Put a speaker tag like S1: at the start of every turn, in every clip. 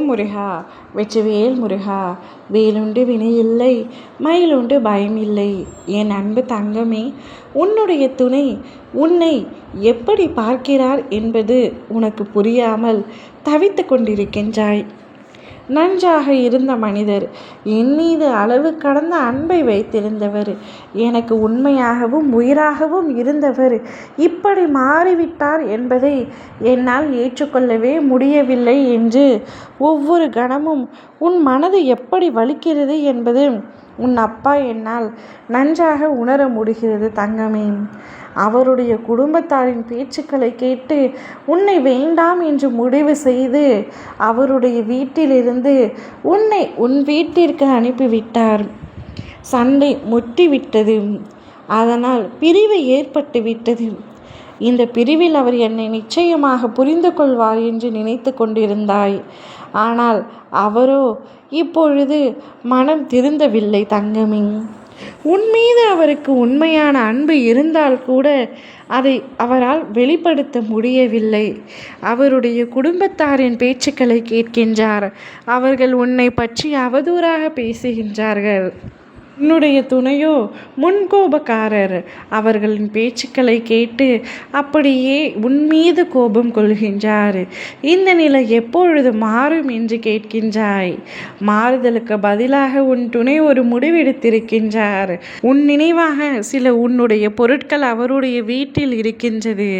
S1: முருகா வெற்றிவேல் முருகா. வேலுண்டு வினையில்லை, மயிலுண்டு பயமில்லை. என் அன்பு தங்கமே, உன்னுடைய துணை உன்னை எப்படி பார்க்கிறார் என்பது உனக்கு புரியாமல் தவித்து கொண்டிருக்கின்றாய். நன்றாக இருந்த மனிதர், என் மீது அளவு கடந்த அன்பை வைத்திருந்தவர், எனக்கு உண்மையாகவும் உயிராகவும் இருந்தவர் இப்படி மாறிவிட்டார் என்பதை என்னால் ஏற்றுக்கொள்ளவே முடியவில்லை என்று ஒவ்வொரு கணமும் உன் மனது எப்படி வலிக்கிறது என்பது உன் அப்பா என்னால் நன்றாக உணர முடிகிறது தங்கமே. அவருடைய குடும்பத்தாரின் பேச்சுக்களை கேட்டு உன்னை வேண்டாம் என்று முடிவு செய்து அவருடைய வீட்டிலிருந்து உன்னை உன் வீட்டிற்கு அனுப்பிவிட்டார். சண்டை முட்டிவிட்டது, அதனால் பிரிவு ஏற்பட்டு விட்டது. இந்த பிரிவில் அவர் என்னை நிச்சயமாக புரிந்து கொள்வார் என்று நினைத்து கொண்டிருந்தாய். ஆனால் அவரோ இப்பொழுது மனம் திருந்தவில்லை தங்கமே. உன் மீது அவருக்கு உண்மையான அன்பு இருந்தால் கூட அதை அவரால் வெளிப்படுத்த முடியவில்லை. அவருடைய குடும்பத்தாரின் பேச்சுக்களை கேட்கின்றார். அவர்கள் உன்னை பற்றி அவதூறாக பேசுகின்றார்கள். உன்னுடைய துணையோ முன்கோபக்காரர். அவர்களின் பேச்சுக்களை கேட்டு அப்படியே உன் மீது கோபம் கொள்கின்றார். இந்த நிலை எப்பொழுது மாறும் என்று கேட்கின்றாய். மாறுதலுக்கு பதிலாக உன் துணை ஒரு முடிவெடுத்திருக்கின்றார். உன் நினைவாக சில உன்னுடைய பொருட்கள் அவருடைய வீட்டில் இருக்கின்றது.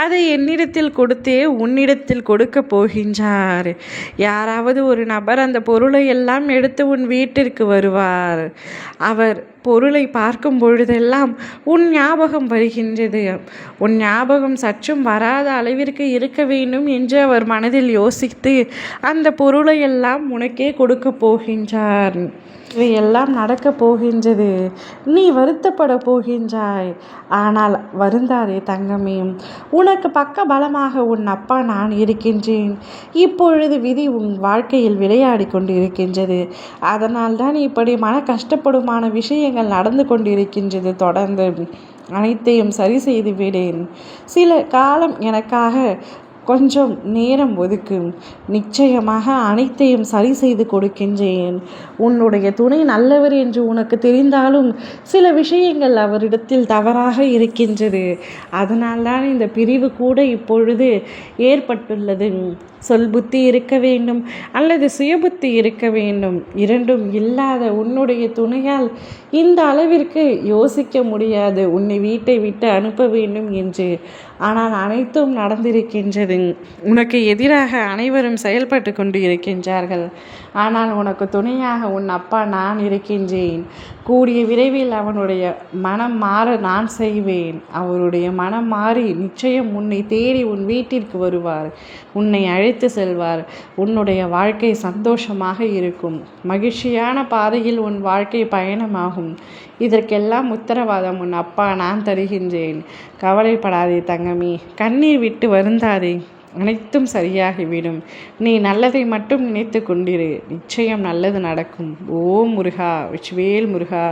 S1: அதை என்னிடத்தில் கொடுத்தே உன்னிடத்தில் கொடுக்க போகின்றார். யாராவது ஒரு நபர் அந்த பொருளை எல்லாம் எடுத்து உன் வீட்டிற்கு வருவார். அவர் பொருளை பார்க்கும் பொழுதெல்லாம் உன் ஞாபகம் வருகின்றது. உன் ஞாபகம் சற்றும் வராத அளவிற்கு இருக்க வேண்டும் என்று அவர் மனதில் யோசித்து அந்த பொருளை எல்லாம் உனக்கே கொடுக்க போகின்றார். இவையெல்லாம் நடக்கப் போகின்றது. நீ வருத்தப்பட போகின்றாய். ஆனால் வருந்தாதே தங்கமே. உனக்கு பக்க பலமாக உன் அப்பா நான் இருக்கின்றேன். இப்பொழுது விதி உன் வாழ்க்கையில் விளையாடி கொண்டு இருக்கின்றது. அதனால்தான் இப்படி மன கஷ்டப்படுமான விஷயங்கள் நடந்து கொண்டிருக்கின்றது. தொடர்ந்து அனைத்தையும் சரி செய்து விடேன். சில காலம் எனக்காக கொஞ்சம் நேரம் ஒதுக்கும். நிச்சயமாக அனைத்தையும் சரி செய்து கொடுக்கின்றேன். உன்னுடைய துணை நல்லவர் என்று உனக்கு தெரிந்தாலும் சில விஷயங்கள் அவரிடத்தில் தவறாக இருக்கின்றது. அதனால்தான் இந்த பிரிவு கூட இப்பொழுது ஏற்பட்டுள்ளது. சொல் புத்தி இருக்க வேண்டும் அல்லது சுயபுத்தி இருக்க வேண்டும். இரண்டும் இல்லாத உன்னுடைய துணையால் இந்த அளவிற்கு யோசிக்க முடியாது உன்னை வீட்டை விட்டு அனுப்ப வேண்டும் என்று. ஆனால் அனைத்தும் நடந்திருக்கின்றது. உனக்கு எதிராக அனைவரும் செயல்பட்டு கொண்டு இருக்கின்றார்கள். ஆனால் உனக்கு துணையாக உன் அப்பா நான் இருக்கின்றேன். கூடிய விரைவில் அவனுடைய மனம் மாற நான் செய்வேன். அவருடைய மனம் மாறி நிச்சயம் உன்னை தேடி உன் வீட்டிற்கு வருவார். உன்னை அழைத்து செல்வார். உன்னுடைய வாழ்க்கை சந்தோஷமாக இருக்கும். மகிழ்ச்சியான பாதையில் உன் வாழ்க்கை பயணமாகும். இதற்கெல்லாம் உத்தரவாதம் உன் அப்பா நான் தருகின்றேன். கவலைப்படாதே தங்கமே. கண்ணீர் விட்டு வருந்தாதே. அனைத்தும் சரியாகிவிடும். நீ நல்லதை மட்டும் நினைத்து கொண்டிரு. நிச்சயம் நல்லது நடக்கும். ஓம் முருகா வெற்றிவேல் முருகா.